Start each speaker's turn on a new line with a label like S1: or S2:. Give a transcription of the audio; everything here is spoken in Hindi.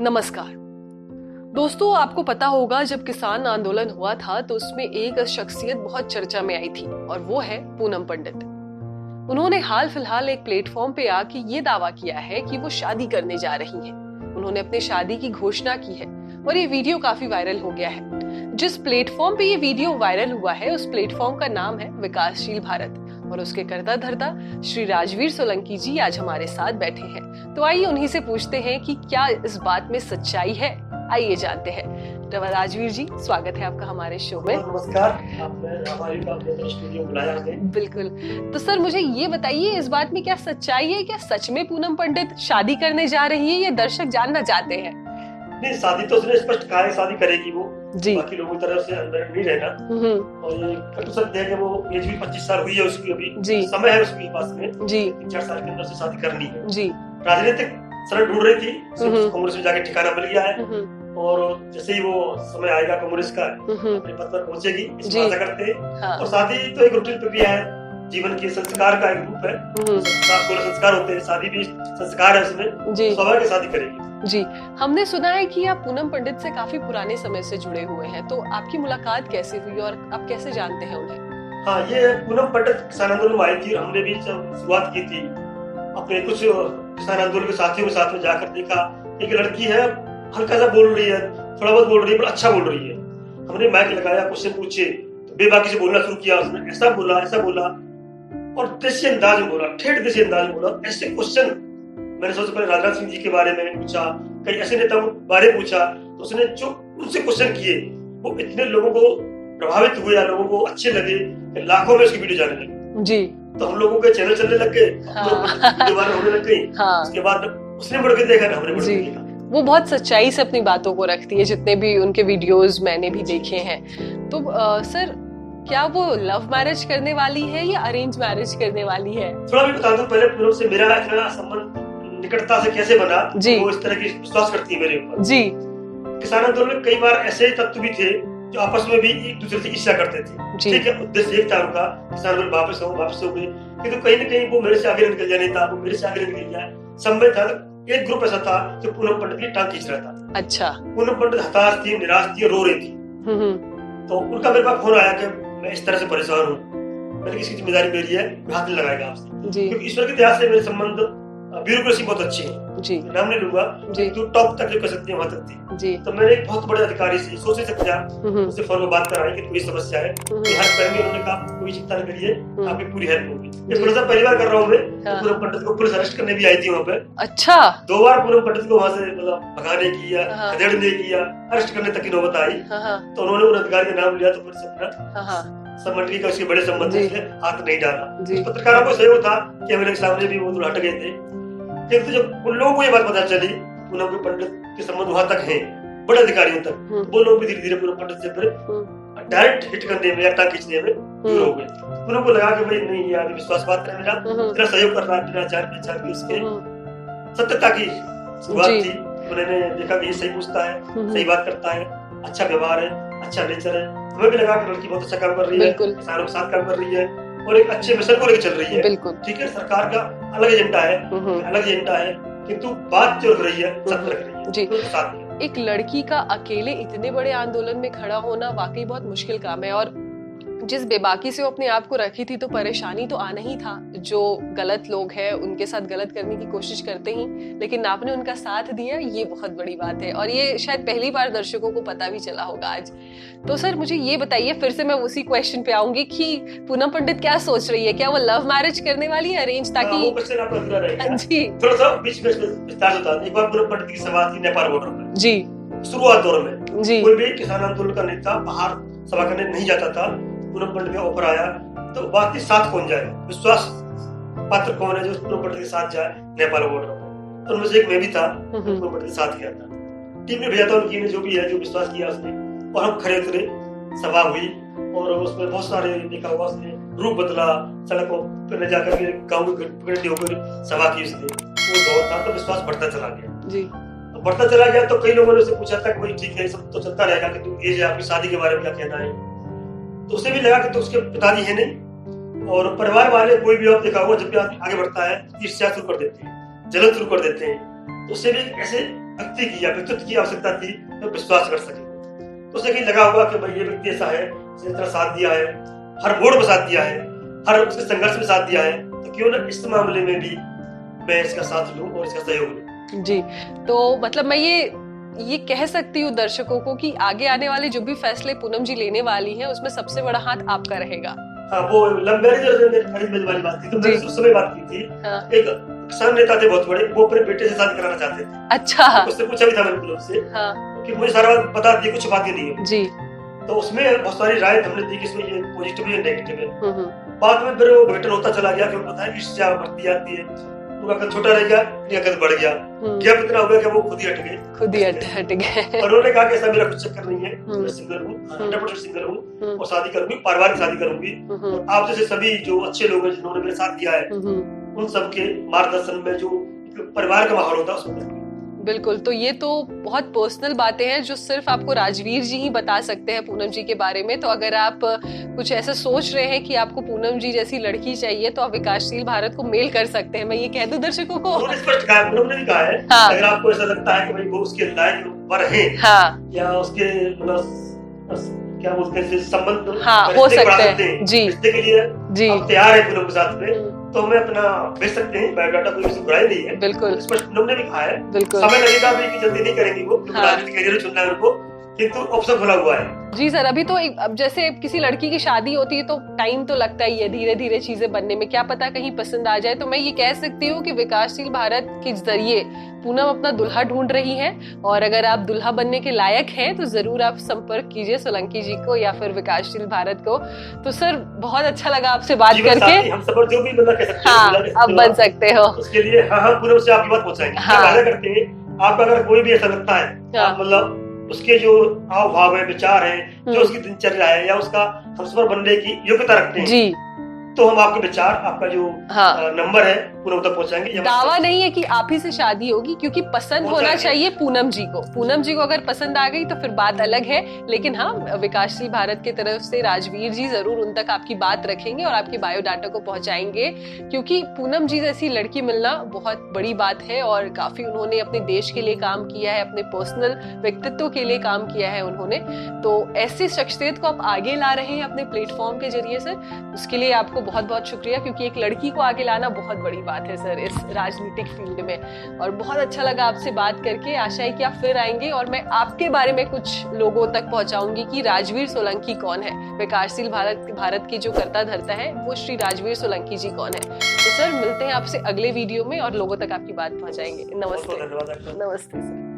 S1: नमस्कार दोस्तों, आपको पता होगा जब किसान आंदोलन हुआ था तो उसमें एक शख्सियत बहुत चर्चा में आई थी और वो है पूनम पंडित। उन्होंने हाल फिलहाल एक प्लेटफॉर्म पे आके ये दावा किया है कि वो शादी करने जा रही हैं। उन्होंने अपने शादी की घोषणा की है और ये वीडियो काफी वायरल हो गया है। जिस प्लेटफॉर्म पे ये वीडियो वायरल हुआ है उस प्लेटफॉर्म का नाम है विकासशील भारत और उसके करता धरता श्री राजवीर सोलंकी जी आज हमारे साथ बैठे हैं। तो आइए उन्हीं से पूछते हैं कि क्या इस बात में सच्चाई है। आइए जानते हैं। राजवीर जी, स्वागत है आपका हमारे शो में।
S2: नमस्कार, आपने स्टूडियो बुलाया है।
S1: बिल्कुल। तो सर मुझे ये बताइए, इस बात में क्या सच्चाई है? क्या सच में पूनम पंडित शादी करने जा रही है? ये दर्शक जानना चाहते हैं।
S2: नहीं, शादी तो उसने स्पष्ट कहा है, शादी करेगी वो
S1: जी।
S2: बाकी लोगों की तरफ से अंदर नहीं रहना। और ये कटु सत्य है कि वो एज भी 25 साल हुई है उसकी, अभी
S1: जी
S2: समय है उसके पास में
S1: जी
S2: 4 साल के अंदर से शादी करनी है
S1: जी।
S2: राजनीतिक सड़क ढूंढ रही थी, कांग्रेस में जाके ठिकाना मिल गया है और जैसे ही वो समय आएगा कांग्रेस का अपने पद पर पहुंचेगी, इस आशा करते हैं।
S1: हाँ।
S2: और शादी तो एक रूटीन प्रक्रिया है, जीवन के संस्कार का एक रूप है। 16 संस्कार होते हैं, शादी भी संस्कार है उसमें। स्वाभाविक शादी करेगी
S1: जी। हमने सुना है कि आप पूनम पंडित से काफी पुराने समय से जुड़े हुए हैं, तो आपकी मुलाकात कैसे हुई और आप कैसे जानते हैं उन्हें?
S2: हाँ, ये पूनम पंडित किसान आंदोलन में आई थी। हमने भी जब शुरुआत की थी अपने कुछ किसान आंदोलन के साथियों के साथ में जाकर देखा, एक लड़की है हल्का सा बोल रही है, थोड़ा बहुत बोल रही है पर अच्छा बोल रही है। हमने माइक लगाया, क्वेश्चन पूछे तो बेबाकी से बोलना शुरू किया। उसने ऐसा बोला और देसी अंदाज में बोला, ठेठ देसी अंदाज में बोला। ऐसे क्वेश्चन मैंने सबसे पहले राजनाथ सिंह जी के बारे में पूछा, कई ऐसे नेताओं के बारे में पूछा, तो उसने जो उनसे क्वेश्चन किए वो इतने लोगों को प्रभावित हुए, लोगों को अच्छे लगे कि लाखों में उसकी वीडियो जाने लगी जी। तो हम लोगों के चैनल चलने लग गए, वीडियो वायरल होने लग गई। उसके बाद उसने बढ़ के देखा, हमने बढ़ के देखा।
S1: वो बहुत सच्चाई से अपनी बातों को रखती है, जितने भी उनके वीडियोस मैंने भी देखे हैं। तो सर, क्या वो लव मैरिज करने वाली है या अरेंज मैरिज करने वाली है?
S2: थोड़ा भी बता दूं, पहले पूनम से मेरा इतना संबंध निकटता से कैसे बना जी। वो इस तरह की विश्वास करती है मेरे ऊपर जी। किसान आंदोलन में कई बार ऐसे तत्व भी थे जो आपस में भी एक दूसरे से ईर्ष्या करते थे। ठीक है, उद्देश्य एक था उनका, किसान आंदोलन वापस हो गए, किंतु कहीं न कहीं वो मेरे से आगे निकल जाने था, वो मेरे से आगे निकल जाए। समय था, एक ग्रुप ऐसा था जो पूनम पंडित की टांग खींच रहा था। अच्छा। पूनम पंडित हताश थी, निराश थी, रो रही थी। तो उनका मेरे पास फोन आया कि मैं इस तरह से परेशान हूँ, मैंने इसकी जिम्मेदारी मेरी है, हाथ नहीं लगाएगा आपसे, क्योंकि ईश्वर के इतिहास से मेरे संबंध ब्यूरोक्रेसी बहुत अच्छी है जी। नाम नहीं लूंगा जी। तो टॉप तक जो कर सकती है वहां तक थी जी। तो मैंने एक बहुत बड़े अधिकारी से सोच नहीं सकता उससे फोन में बात कराई कि कोई समस्या है, हेल्प करेंगे। उन्होंने कहा कोई चिंता न करिए, आपकी पूरी हेल्प होगी। ये थोड़ा सा पहली बार कर रहा हूँ मैं। पूनम पंडित को पुलिस अरेस्ट करने भी आई थी वहाँ पे। अच्छा। 2 बार पूनम पंडित को वहाँ से मतलब भगाने की या खदेड़ने की या अरेस्ट करने तक की नौबत आई। तो उन्होंने उन अधिकारी का नाम लिया तो पुलिस अपना मंडली का उसके बड़े संबंध से हाथ नहीं डाला। पत्रकारों को सहयोग था कि मेरे सामने भी वो हट गए थे। तो जब उन लोगों को ये बात पता चली, पूनम पंडित के संबंध वहां तक हैं, बड़े अधिकारियों तक, वो लोग भी धीरे धीरे पूनम पंडित से फिर डायरेक्ट हिट करने में या टांग खींचने में शुरू हो गए। पूनम को लगा कि भाई नहीं यार, विश्वास बात है मेरा, तेरा सहयोग कर रहा है, बिना जान पहचान के उसके सत्यता की शुरुआत थी। उन्होंने देखा कि ये सही पूछता है, सही बात करता है, अच्छा व्यवहार है, अच्छा नेचर है। हमें भी लगा कि लड़की बहुत अच्छा काम कर रही है, किसानों के साथ काम कर रही है और एक अच्छे मिशन को लेकर चल रही है। बिल्कुल ठीक है, सरकार का अलग एजेंडा है, किंतु बात जो रख रही है सत्य रख रही है जी। तो साथ में
S1: एक लड़की का अकेले इतने बड़े आंदोलन में खड़ा होना वाकई बहुत मुश्किल काम है और जिस बेबाकी से वो अपने आप को रखी थी तो परेशानी तो आना ही था। जो गलत लोग हैं उनके साथ गलत करने की कोशिश करते ही, लेकिन आपने उनका साथ दिया, ये बहुत बड़ी बात है और ये शायद पहली बार दर्शकों को पता भी चला होगा आज। तो सर मुझे ये बताइए, फिर से मैं उसी क्वेश्चन पे आऊंगी कि पूनम पंडित क्या सोच रही है? क्या वो लव मैरिज करने वाली है, अरेंज? ताकि
S2: जी थोड़ा सा बीच में विस्तार होता है। एक बार पूनम पंडित की सभा थी नेपाल बॉर्डर पर जी, शुरुआत दौर में जी। कोई भी किसान आंदोलन का नेता बाहर सभा करने नहीं जाता था। पूनम पंडित का ऑफर आया तो बात साथ कौन जाए, विश्वास पात्र कौन है जो पूनम पंडित के साथ जाए नेपाल बॉर्डर पर। तो उनमें से एक मैं भी था, पूनम पंडित के साथ गया था। टीम ने भेजा था उनकी ने जो भी है, जो विश्वास किया उसने, और हम खड़े उतरे, सभा हुई और उसमें बहुत सारे देखा हुआ उसने रूप बदला, सड़कों पर जाकर के गाँव में इकट्ठे होकर सभा की उसने। वो दौर था तो विश्वास बढ़ता चला गया जी। बढ़ता चला गया तो कई लोगों ने उससे पूछा था कि ठीक है सब तो चलता रहेगा, कि तू एज है, आपकी शादी के बारे में क्या कहना है। तो उसे भी लगा कि तो उसके पिताजी है नहीं और परिवार वाले, कोई भी आप देखा होगा जब भी आदमी आगे बढ़ता है ईर्ष्या शुरू कर देते हैं, जलन शुरू कर देते हैं। तो उसे भी ऐसे व्यक्ति की या व्यक्तित्व की आवश्यकता थी तो विश्वास कर सके। तो उसे कहीं लगा होगा कि भाई ये व्यक्ति ऐसा है, जिसने इतना साथ दिया है, हर मोड़ पर साथ दिया है, हर उसके संघर्ष में साथ दिया है, तो क्यों ना इस मामले में भी मैं इसका साथ लूं और इसका सहयोग लूं।
S1: जी, तो मतलब मैं ये कह सकती हूँ दर्शकों को कि आगे आने वाले जो भी फैसले पूनम जी लेने वाली हैं उसमें सबसे बड़ा हाथ आपका रहेगा।
S2: हाँ, वो लव मैरिज वाली बात थी, तो मैंने उस समय बात की थी। हाँ। एक किसान नेता थे बहुत बड़े, वो अपने बेटे से शादी कराना चाहते थे। अच्छा। तो उससे पूछा भी था मैंने पूनम से। हाँ। कि मुझे सारा बात बता दी, कुछ बात ही नहीं है जी। तो उसमें बहुत सारी राय हमने दी कि इसमें ये पॉजिटिव है, नेगेटिव है। बाद में फिर वो बेटर होता चला गया, फिर पता है ईर्ष्या बढ़ती जाती है, उनका कद छोटा रह गया, इनका कद बढ़ गया, गैप इतना हो गया कि वो खुद ही हट गए। और उन्होंने कहा कि ऐसा मेरा कुछ चक्कर नहीं है, मैं सिंगल हूँ, 100% सिंगल हूँ और शादी करूंगी, पारिवारिक शादी करूंगी। और आप जैसे सभी जो अच्छे लोग हैं जिन्होंने मेरे साथ दिया है, उन सबके मार्गदर्शन में जो परिवार का माहौल होता है उसमें। बिल्कुल, तो ये तो बहुत पर्सनल बातें हैं जो सिर्फ आपको राजवीर जी ही बता सकते हैं पूनम जी के बारे में। तो अगर आप कुछ ऐसा सोच रहे हैं कि आपको पूनम जी जैसी लड़की चाहिए तो आप विकासशील भारत को मेल कर सकते हैं। मैं ये कह दूं दर्शकों को, स्पष्ट कहा, पूनम ने भी कहा है। हाँ। अगर आपको ऐसा लगता है कि भाई वो उसके लायक पर है, हाँ, या उसके क्या बोलते हैं संबंध, हाँ, हो सकते हैं जी, रिश्ते के लिए जी आप तैयार है पूनम के साथ में, तो हमें अपना भेज सकते हैं। बायोडाटा कोई किसी बुराई नहीं है, बिल्कुल स्पष्ट पूनम ने भी कहा है। बिल्कुल समय लगेगा भी कि जल्दी नहीं करेंगी वो, राजनीतिक करियर चुनना है उनको, किंतु ऑप्शन खुला हुआ है जी सर। अभी तो अब जैसे किसी लड़की की शादी होती है तो टाइम तो लगता ही है धीरे धीरे चीजें बनने में, क्या पता कहीं पसंद आ जाए। तो मैं ये कह सकती हूँ कि विकासशील भारत के जरिए पूनम अपना दुल्हा ढूंढ रही है, और अगर आप दुल्हा बनने के लायक हैं तो जरूर आप संपर्क कीजिए सोलंकी जी को या फिर विकासशील भारत को। तो सर बहुत अच्छा लगा आपसे बात करके। हम सब जो भी बंदा कह सकते हैं, हाँ, अब बन सकते हो उसके लिए। हाँ हाँ, पूनम से आपकी बात पहुंचाएंगे। हाँ, करते हैं आपका अगर कोई भी ऐसा लगता है, मतलब उसके जो हाव भाव है, विचार है, जो उसकी दिनचर्या है या उसका हमसफर बनने की योग्यता रखते हैं जी, तो हम आपके विचार, आपका जो नंबर है पूनम तक पहुंचाएंगे। दावा नहीं है कि आप ही से शादी होगी, क्योंकि पसंद होना चाहिए पूनम जी को। पूनम जी को अगर पसंद आ गई तो फिर बात अलग है, लेकिन हाँ, विकासशील भारत की तरफ से राजवीर जी जरूर उन तक आपकी बात रखेंगे और आपकी बायोडाटा को पहुंचाएंगे, क्योंकि पूनम जी जैसी लड़की मिलना बहुत बड़ी बात है और काफी उन्होंने अपने देश के लिए काम किया है, अपने पर्सनल व्यक्तित्व के लिए काम किया है उन्होंने। तो ऐसी शख्सियत को आप आगे ला रहे हैं अपने प्लेटफॉर्म के जरिए से, उसके लिए आपको बहुत बहुत शुक्रिया, क्योंकि एक लड़की को आगे लाना बहुत बड़ी बात है सर इस राजनीतिक फील्ड में। और बहुत अच्छा लगा आपसे बात करके, आशा है कि आप फिर आएंगे और मैं आपके बारे में कुछ लोगों तक पहुंचाऊंगी कि राजवीर सोलंकी कौन है, विकासशील भारत की जो करता धरता है वो श्री राजवीर सोलंकी जी कौन है। तो सर मिलते हैं आपसे अगले वीडियो में और लोगों तक आपकी बात पहुंचाएंगे। नमस्ते। नमस्ते सर।